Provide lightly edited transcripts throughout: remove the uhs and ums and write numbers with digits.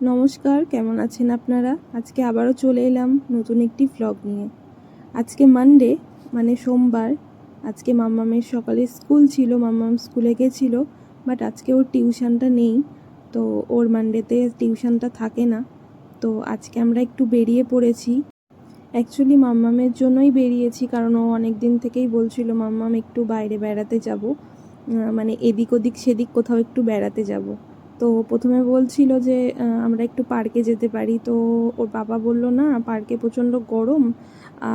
নমস্কার, কেমন আছেন আপনারা? আজকে আবারও চলে এলাম নতুন একটি ভ্লগ নিয়ে। আজকে মানডে মানে সোমবার। আজকে মাম্মামের সকালে স্কুল ছিল, মাম্মাম স্কুলে গেছিল, বাট আজকে ওর টিউশনটা নেই। তো ওর মানডেতে টিউশনটা থাকে না। তো আজকে আমরা একটু বেরিয়ে পড়েছি। অ্যাকচুয়ালি মাম্মামের জন্যই বেরিয়েছি, কারণ ও অনেক দিন থেকেই বলছিল মাম্মাম একটু বাইরে বেড়াতে যাব, মানে এদিক ওদিক সেদিক কোথাও একটু বেড়াতে যাব। তো প্রথমে বলছিল যে আমরা একটু পার্কে যেতে পারি। তো ওর বাবা বলল না, পার্কে প্রচণ্ড গরম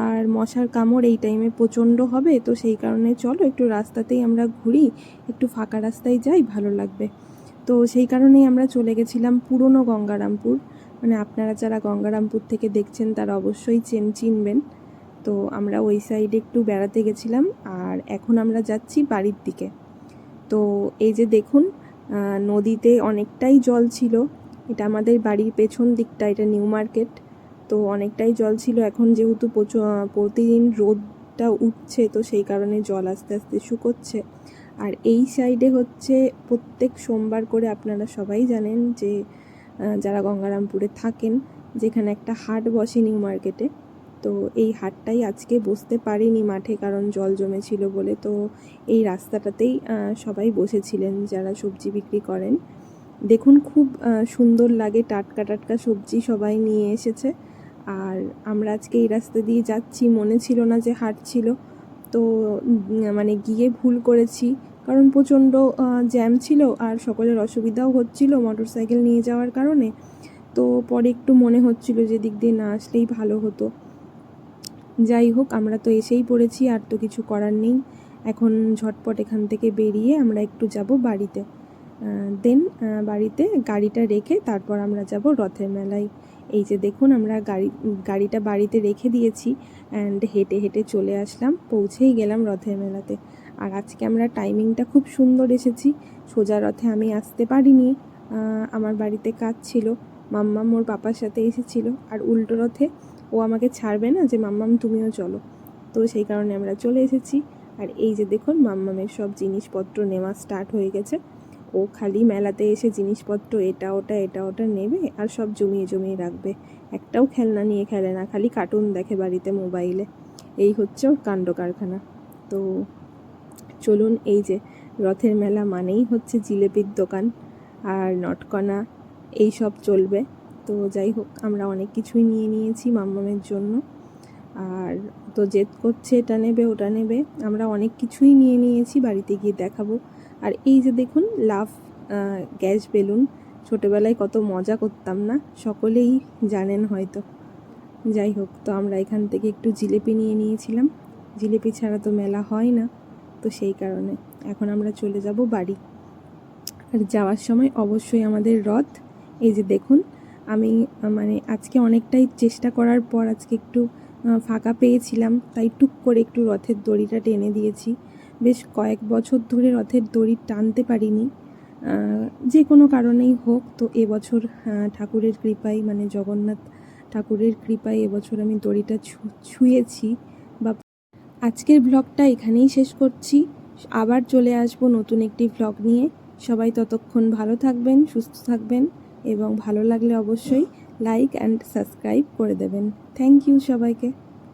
আর মশার কামড় এই টাইমে প্রচণ্ড হবে, তো সেই কারণে চলো একটু রাস্তাতেই আমরা ঘুরি, একটু ফাঁকা রাস্তায় যাই, ভালো লাগবে। তো সেই কারণেই আমরা চলে গেছিলাম পুরনো গঙ্গারামপুর। মানে আপনারা যারা গঙ্গারামপুর থেকে দেখছেন তারা অবশ্যই চিনবেন। তো আমরা ওই সাইডে একটু বেড়াতে গেছিলাম, আর এখন আমরা যাচ্ছি বাড়ির দিকে। তো এই যে দেখুন, নদীতে অনেকটাই জল ছিল। এটা আমাদের বাড়ির পেছন দিকটা, এটা নিউ মার্কেট। তো অনেকটাই জল ছিল। এখন যেহেতু প্রতিদিন রোদটা উঠছে, তো সেই কারণে জল আস্তে আস্তে শুকোচ্ছে। আর এই সাইডে হচ্ছে প্রত্যেক সোমবার করে, আপনারা সবাই জানেন যে যারা গঙ্গারামপুরে থাকেন, যেখানে একটা হাট বসে নিউ মার্কেটে। তো এই হাটটাই আজকে বসতে পারিনি মাঠে, কারণ জল জমেছিল বলে। তো এই রাস্তাটাতেই সবাই বসেছিলেন যারা সবজি বিক্রি করেন। দেখুন খুব সুন্দর লাগে, টাটকা টাটকা সবজি সবাই নিয়ে এসেছে। আর আমরা আজকে এই রাস্তা দিয়ে যাচ্ছি, মনে ছিল না যে হাট ছিল। তো মানে গিয়ে ভুল করেছি, কারণ প্রচণ্ড জ্যাম ছিল আর সকলের অসুবিধাও হচ্ছিল মোটর সাইকেল নিয়ে যাওয়ার কারণে। তো পরে একটু মনে হচ্ছিল যে দিক দিয়ে না আসলেই ভালো হতো। যাই হোক, আমরা তো এসেই পড়েছি, আর তো কিছু করার নেই। এখন ঝটপট এখান থেকে বেরিয়ে আমরা একটু যাব বাড়িতে। দেন বাড়িতে গাড়িটা রেখে তারপর আমরা যাব রথের মেলায়। এই যে দেখুন, আমরা গাড়িটা বাড়িতে রেখে দিয়েছি অ্যান্ড হেঁটে হেঁটে চলে আসলাম, পৌঁছেই গেলাম রথের মেলাতে। আর আজকে আমরা টাইমিংটা খুব সুন্দর এসেছি। সোজা রথে আমি আসতে পারিনি, আমার বাড়িতে কাজ ছিল। মাম্মাম ওর পাপার সাথে এসেছিল, আর উল্টো রথে ও আমাকে ছাড়বে না যে মাম্মাম তুমিও চলো। তো সেই কারণে আমরা চলে এসেছি। আর এই যে দেখুন, মাম্মামের সব জিনিসপত্র নেওয়া স্টার্ট হয়ে গেছে। ও খালি মেলাতে এসে জিনিসপত্র এটা ওটা নেবে আর সব জমিয়ে জমিয়ে রাখবে। একটাও খেলনা নিয়ে খেলে না, খালি কার্টুন দেখে বাড়িতে মোবাইলে। এই হচ্ছে ওর কাণ্ড কারখানা। তো চলুন, এই যে রথের মেলা মানেই হচ্ছে জিলেপির দোকান আর নটকনা, এই সব চলবে। তো যাই হোক, আমরা অনেক কিছুই নিয়ে নিয়েছি মাম্মামের জন্য। আর তো জেদ করছে এটা নেবে ওটা নেবে, আমরা অনেক কিছুই নিয়ে নিয়েছি, বাড়িতে গিয়ে দেখাবো। আর এই যে দেখুন, লাভ গ্যাস বেলুন, ছোটোবেলায় কত মজা করতাম না, সকলেই জানেন হয়তো। যাই হোক, তো আমরা এখান থেকে একটু জিলেপি নিয়ে নিয়েছিলাম। জিলেপি ছাড়া তো মেলা হয় না, তো সেই কারণে এখন আমরা চলে যাব বাড়ি। আর যাওয়ার সময় অবশ্যই আমাদের রথ। এই যে দেখুন, আমি মানে আজকে অনেকটাই চেষ্টা করার পর আজকে একটু ফাঁকা পেয়েছিলাম, তাই টুক করে একটু রথের দড়িটা টেনে দিয়েছি। বেশ কয়েক বছর ধরে রথের দড়ি টানতে পারিনি, যে কোনো কারণেই হোক। তো এবছর ঠাকুরের কৃপায়, মানে জগন্নাথ ঠাকুরের কৃপায় এবছর আমি দড়িটা ছুঁয়েছি। বা আজকের ব্লগটা এখানেই শেষ করছি, আবার চলে আসব নতুন একটি ব্লগ নিয়ে। সবাই ততক্ষণ ভালো থাকবেন, সুস্থ থাকবেন, এবং ভালো লাগলে অবশ্যই লাইক অ্যান্ড সাবস্ক্রাইব করে দেবেন। থ্যাংক ইউ সবাইকে।